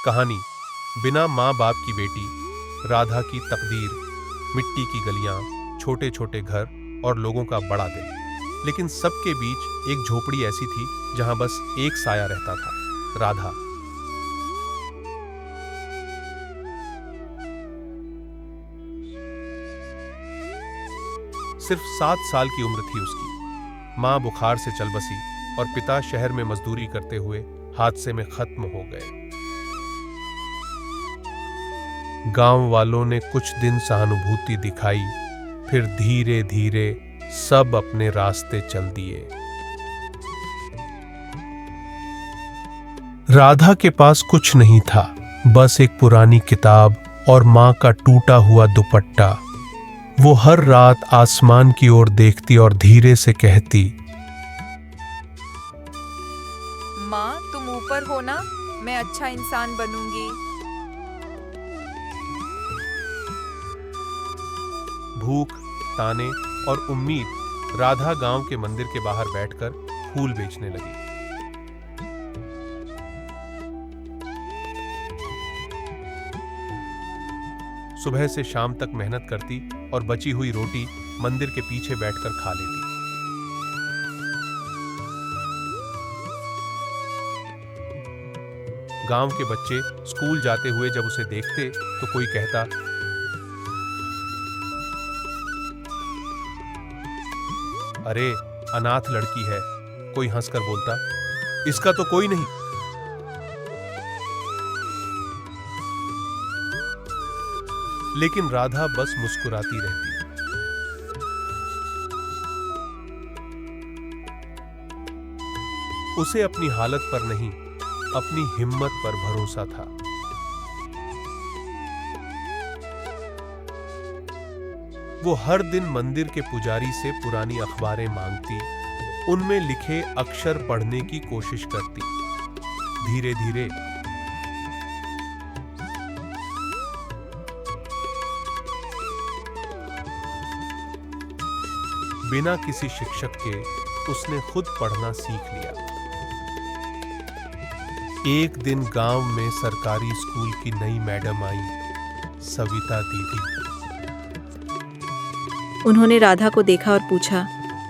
कहानी बिना माँ बाप की बेटी, राधा की तकदीर, मिट्टी की गलियां, छोटे छोटे घर और लोगों का बड़ा दिल। लेकिन सबके बीच एक झोपड़ी ऐसी थी जहां बस एक साया रहता था, राधा। सिर्फ 7 साल की उम्र थी उसकी। माँ बुखार से चल बसी और पिता शहर में मजदूरी करते हुए हादसे में खत्म हो गए। गांव वालों ने कुछ दिन सहानुभूति दिखाई, फिर धीरे धीरे सब अपने रास्ते चल दिए। राधा के पास कुछ नहीं था, बस एक पुरानी किताब और माँ का टूटा हुआ दुपट्टा। वो हर रात आसमान की ओर देखती और धीरे से कहती, माँ तुम ऊपर हो ना, मैं अच्छा इंसान बनूंगी। भूख, ताने और उम्मीद राधा गांव के मंदिर के बाहर बैठकर फूल बेचने लगी। सुबह से शाम तक मेहनत करती और बची हुई रोटी मंदिर के पीछे बैठकर खा लेती। गांव के बच्चे स्कूल जाते हुए जब उसे देखते तो कोई कहता, अरे अनाथ लड़की है। कोई हंसकर बोलता, इसका तो कोई नहीं। लेकिन राधा बस मुस्कुराती रहती। उसे अपनी हालत पर नहीं, अपनी हिम्मत पर भरोसा था। वो हर दिन मंदिर के पुजारी से पुरानी अखबारें मांगती, उनमें लिखे अक्षर पढ़ने की कोशिश करती। धीरे धीरे बिना किसी शिक्षक के उसने खुद पढ़ना सीख लिया। एक दिन गांव में सरकारी स्कूल की नई मैडम आई, सविता दीदी। उन्होंने राधा को देखा और पूछा,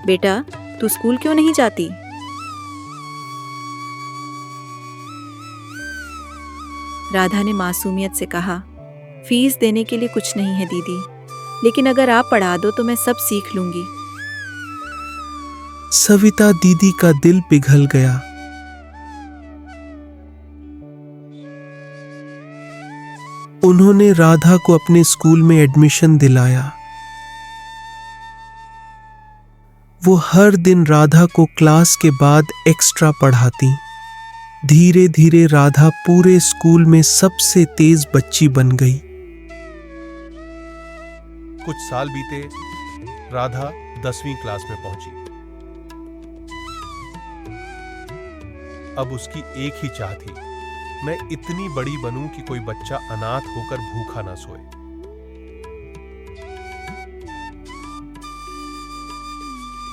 बेटा तू स्कूल क्यों नहीं जाती? राधा ने मासूमियत से कहा, फीस देने के लिए कुछ नहीं है दीदी, लेकिन अगर आप पढ़ा दो तो मैं सब सीख लूंगी। सविता दीदी का दिल पिघल गया। उन्होंने राधा को अपने स्कूल में एडमिशन दिलाया। वो हर दिन राधा को क्लास के बाद एक्स्ट्रा पढ़ाती। धीरे धीरे राधा पूरे स्कूल में सबसे तेज बच्ची बन गई। कुछ साल बीते, राधा 10वीं क्लास में पहुंची। अब उसकी एक ही चाह थी, मैं इतनी बड़ी बनूं कि कोई बच्चा अनाथ होकर भूखा ना सोए।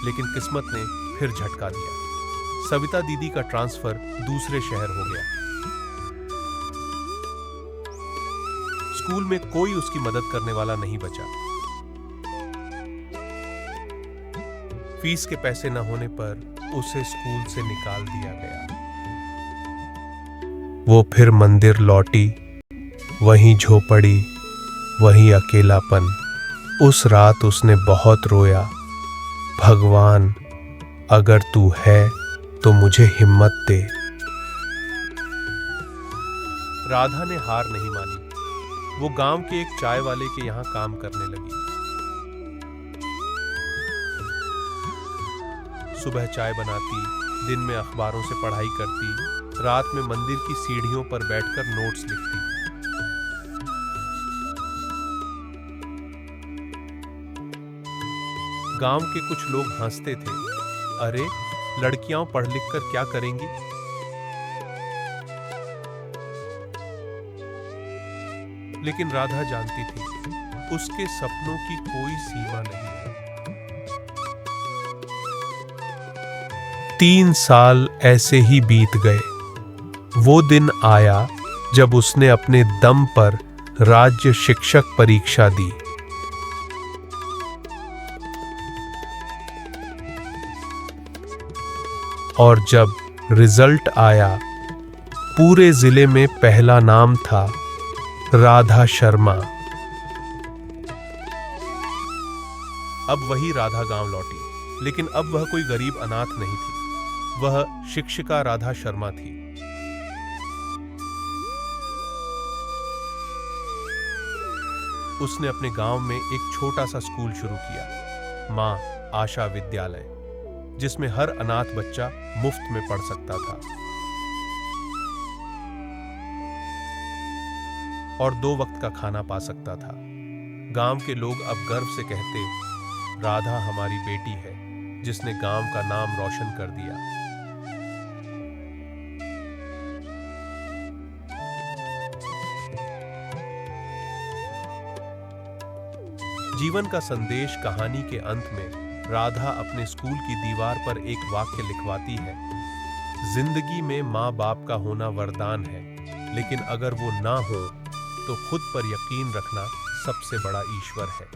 लेकिन किस्मत ने फिर झटका दिया। सविता दीदी का ट्रांसफर दूसरे शहर हो गया। स्कूल में कोई उसकी मदद करने वाला नहीं बचा। फीस के पैसे न होने पर उसे स्कूल से निकाल दिया गया। वो फिर मंदिर लौटी, वहीं झोपड़ी, वहीं अकेलापन। उस रात उसने बहुत रोया, भगवान अगर तू है तो मुझे हिम्मत दे। राधा ने हार नहीं मानी। वो गांव के एक चाय वाले के यहां काम करने लगी। सुबह चाय बनाती, दिन में अखबारों से पढ़ाई करती, रात में मंदिर की सीढ़ियों पर बैठकर नोट्स लिखती। गांव के कुछ लोग हंसते थे, अरे लड़कियां पढ़ लिख कर क्या करेंगी। लेकिन राधा जानती थी, उसके सपनों की कोई सीमा नहीं है। 3 साल ऐसे ही बीत गए। वो दिन आया जब उसने अपने दम पर राज्य शिक्षक परीक्षा दी। और जब रिजल्ट आया, पूरे जिले में पहला नाम था राधा शर्मा। अब वही राधा गांव लौटी, लेकिन अब वह कोई गरीब अनाथ नहीं थी। वह शिक्षिका राधा शर्मा थी। उसने अपने गांव में एक छोटा सा स्कूल शुरू किया, मां आशा विद्यालय, जिसमें हर अनाथ बच्चा मुफ्त में पढ़ सकता था और 2 वक्त का खाना पा सकता था। गांव के लोग अब गर्व से कहते, राधा हमारी बेटी है जिसने गांव का नाम रोशन कर दिया। जीवन का संदेश कहानी के अंत में राधा अपने स्कूल की दीवार पर एक वाक्य लिखवाती है, जिंदगी में माँ बाप का होना वरदान है, लेकिन अगर वो ना हो तो खुद पर यकीन रखना सबसे बड़ा ईश्वर है।